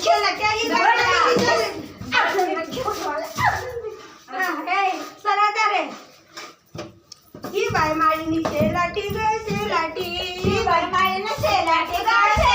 केला क्या ही सरा रे ही बाई माळीनी शेलाटी ग शेलाटी ही बाई माळीने शेलाटी ग